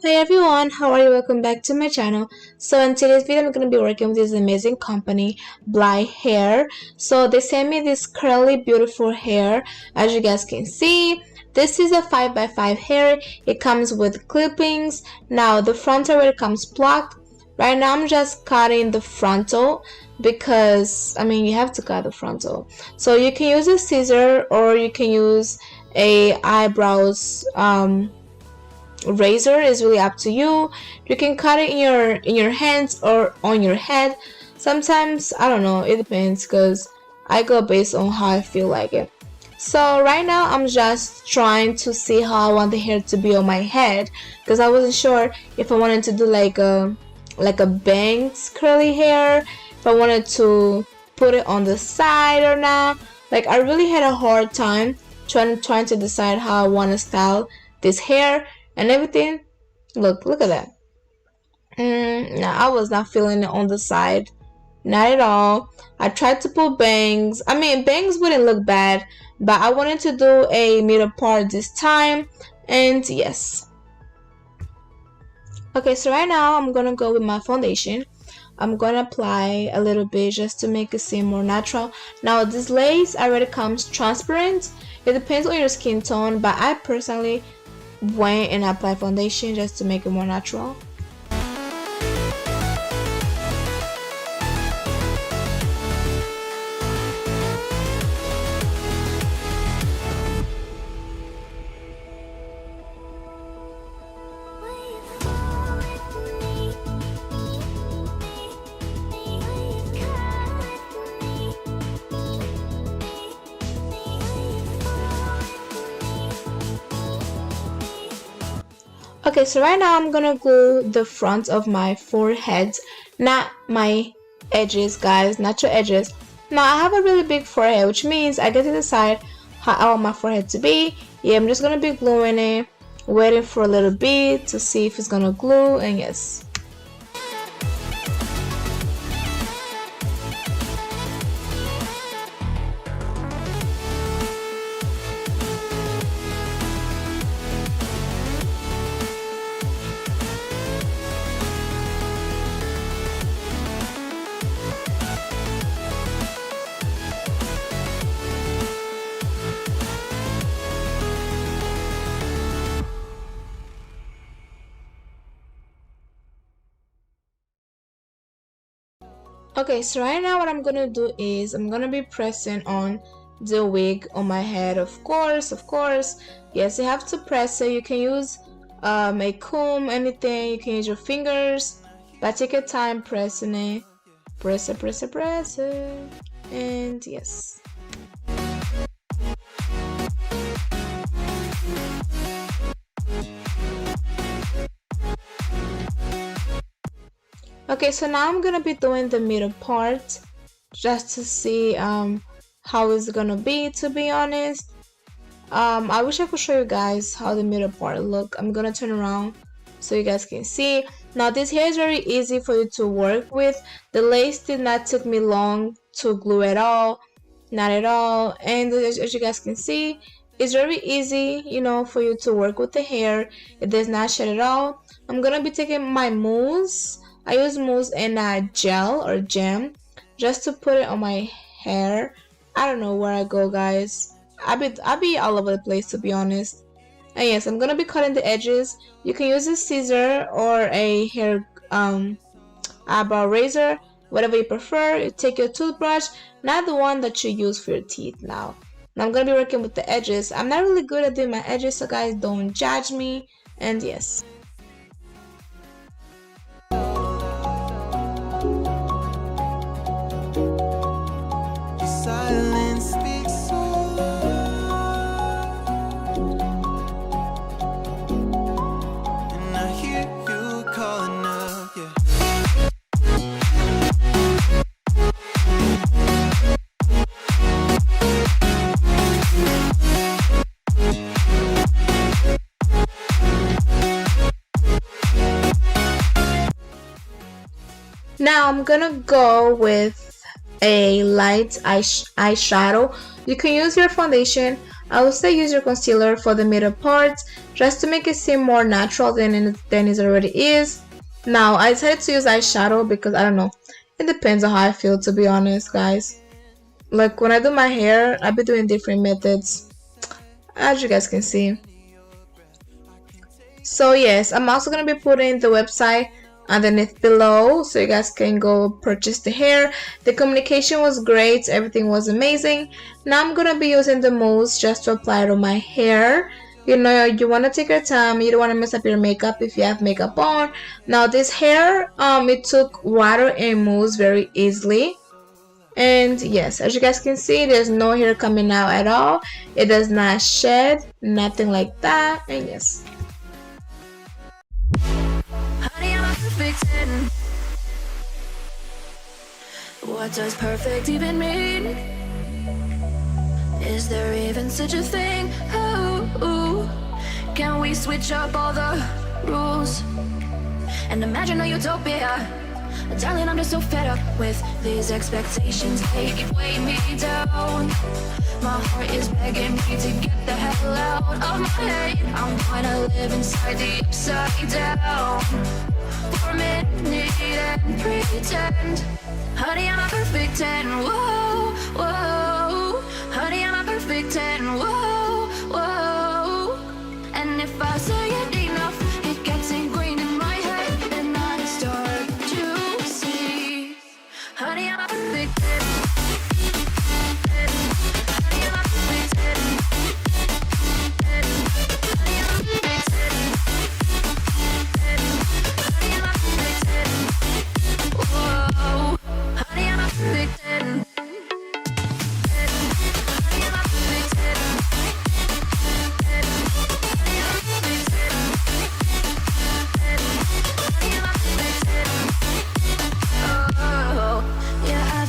Hey everyone, how are you? Welcome back to my channel. So in today's video, I'm going to be working with this amazing company, BLY Hair. So they sent me this curly, beautiful hair. As you guys can see, this is a 5x5 hair. It comes with clippings. Now the frontal already comes plucked. Right now I'm just cutting the frontal because, you have to cut the frontal. So you can use a scissor or you can use a eyebrows razor. Is really up to you. You can cut it in your hands or on your head. Sometimes I don't know, it depends because I go based on how I feel like it. So right now I'm just trying to see how I want the hair to be on my head because I wasn't sure if I wanted to do like a bangs curly hair, if I wanted to put it on the side or not. Like I really had a hard time trying to decide how I want to style this hair and everything. Look at that. No, I was not feeling it on the side, not at all. I tried to put bangs. Bangs wouldn't look bad, but I wanted to do a middle part this time, and yes. Okay, so right now I'm gonna go with my foundation. I'm gonna apply a little bit just to make it seem more natural. Now this lace already comes transparent. It depends on your skin tone, but I personally went and applied foundation just to make it more natural. Okay, so right now I'm gonna glue the front of my forehead, not my edges, guys, not your edges. Now I have a really big forehead, which means I get to decide how I want my forehead to be. Yeah, I'm just gonna be gluing it, waiting for a little bit to see if it's gonna glue, and yes. Okay, so right now what I'm gonna do is I'm gonna be pressing on the wig on my head. Of course, yes, you have to press it. You can use a comb, anything. You can use your fingers, but take your time pressing it. Press it, and yes. Okay, so now I'm gonna be doing the middle part just to see how it's gonna be, to be honest. I wish I could show you guys how the middle part look. I'm gonna turn around so you guys can see. Now this hair is very easy for you to work with. The lace did not take me long to glue at all, not at all. And as you guys can see, it's very easy, for you to work with the hair. It does not shed at all. I'm gonna be taking my mousse. I use mousse and gel or jam just to put it on my hair. I don't know where I go, guys. I be all over the place, to be honest. And yes, I'm gonna be cutting the edges. You can use a scissor or a hair eyebrow razor, whatever you prefer. You take your toothbrush, not the one that you use for your teeth now. I'm gonna be working with the edges. I'm not really good at doing my edges, so guys, don't judge me. And yes. Now I'm gonna go with a light eyeshadow. You can use your foundation. I would say use your concealer for the middle parts just to make it seem more natural than it already is. Now I decided to use eyeshadow because I don't know, it depends on how I feel, to be honest, guys. Like when I do my hair, I've been doing different methods, as you guys can see. So yes, I'm also gonna be putting the website underneath below so you guys can go purchase the hair. The communication was great, everything was amazing. Now I'm gonna be using the mousse just to apply it on my hair. You know, you want to take your time, you don't want to mess up your makeup if you have makeup on. Now this hair, it took water and mousse very easily. And yes, as you guys can see, there's no hair coming out at all. It does not shed, nothing like that. And yes, honey, I'm a perfect 10. What does perfect even mean? Is there even such a thing? Ooh, can we switch up all the rules and imagine a utopia? Darling, I'm just so fed up with these expectations. They keep weighing me down. My heart is begging me to get the hell out of my head. I'm gonna live inside the upside down for a minute and pretend. Honey, I'm a perfect 10. Whoa, whoa. Honey, I'm a perfect 10. Whoa, whoa. And if I say it enough, it gets ingrained in my head, and I start to see. Honey, I'm a perfect 10. Honey, I'm a perfect 10. Honey, I'm a perfect 10. Honey, I'm a perfect 10. Whoa. Honey, I'm a perfect 10.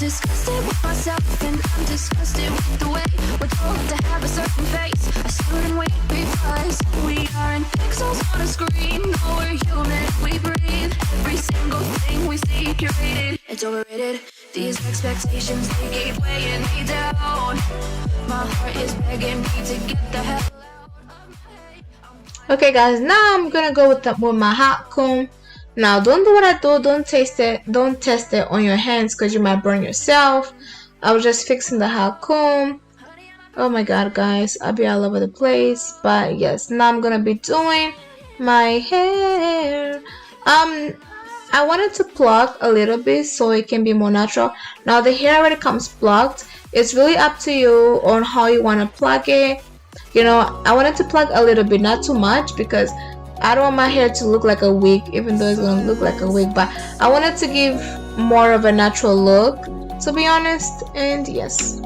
Disgusted with myself, and I'm disgusted with the way we're told to have a certain face. I stood and wait because we aren't pixels on a screen. No, we're human, we breathe. Every single thing we see curated. It's overrated. These expectations, they keep weighing me down. My heart is begging me to get the hell out of my head. Okay, guys, now I'm gonna go with my hot comb. Now, don't do what I do. Don't test it on your hands because you might burn yourself. I was just fixing the hot comb. Oh my god, guys, I'll be all over the place. But yes, now I'm gonna be doing my hair. I wanted to pluck a little bit so it can be more natural. Now the hair already comes plucked. It's really up to you on how you want to pluck it. You know, I wanted to pluck a little bit, not too much, because I don't want my hair to look like a wig, even though it's gonna look like a wig, but I wanted to give more of a natural look, to be honest. And yes.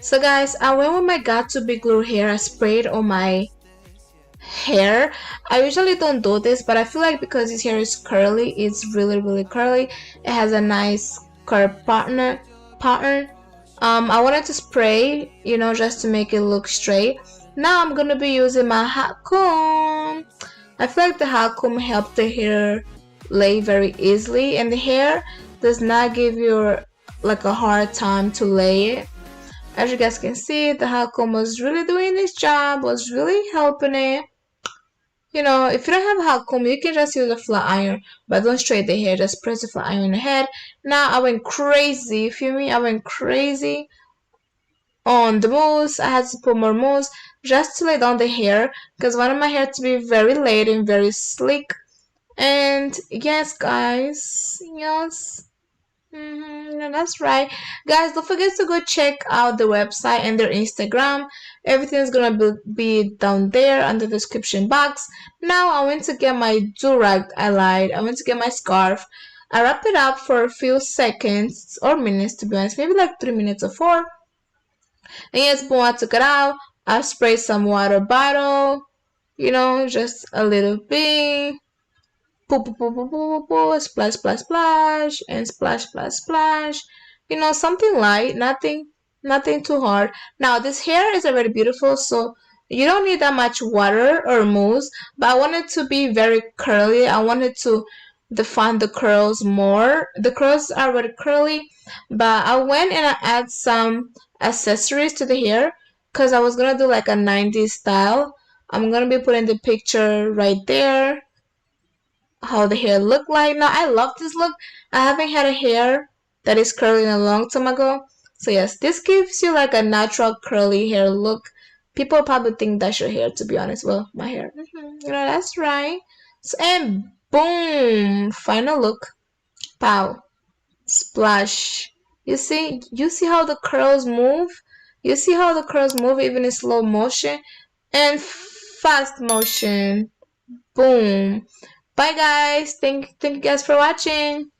So guys, I went with my Got To Be Glue hair. I sprayed on my hair. I usually don't do this, but I feel like because this hair is curly, it's really curly. It has a nice curve pattern. I wanted to spray, you know, just to make it look straight. Now I'm gonna be using my hot comb. I feel like the hot comb helped the hair lay very easily, and the hair does not give you like a hard time to lay it. As you guys can see, the hot comb was really doing its job, was really helping it. You know, if you don't have a hot comb, you can just use a flat iron, but don't straight the hair, just press the flat iron on your head. Now I went crazy, you feel me? I went crazy on the mousse. I had to put more mousse just to lay down the hair, because I wanted my hair to be very laid and very sleek. And yes, guys, yes. No, that's right. Guys, don't forget to go check out the website and their Instagram. Everything's gonna be down there on the description box. Now, I went to get my do-rag I lied. I went to get my scarf. I wrapped it up for a few seconds or minutes, to be honest, maybe like 3 minutes or 4. And yes, boom, I took it out. I sprayed some water bottle, just a little bit. Poo, poo, poo, poo, poo, poo, splash, splash, splash, and splash, splash, splash. Something light, nothing too hard. Now, this hair is already beautiful, so you don't need that much water or mousse, but I want it to be very curly. I wanted to define the curls more. The curls are already curly, but I went and I add some accessories to the hair because I was gonna do like a 90s style. I'm gonna be putting the picture right there how the hair look like. Now I love this look. I haven't had a hair that is curly in a long time ago. So yes, this gives you like a natural curly hair look. People probably think that's your hair, to be honest. Well, my hair. That's right. So, and boom, final look. Pow. Splash. You see how the curls move? You see how the curls move even in slow motion and fast motion. Boom. Bye guys. Thank you guys for watching.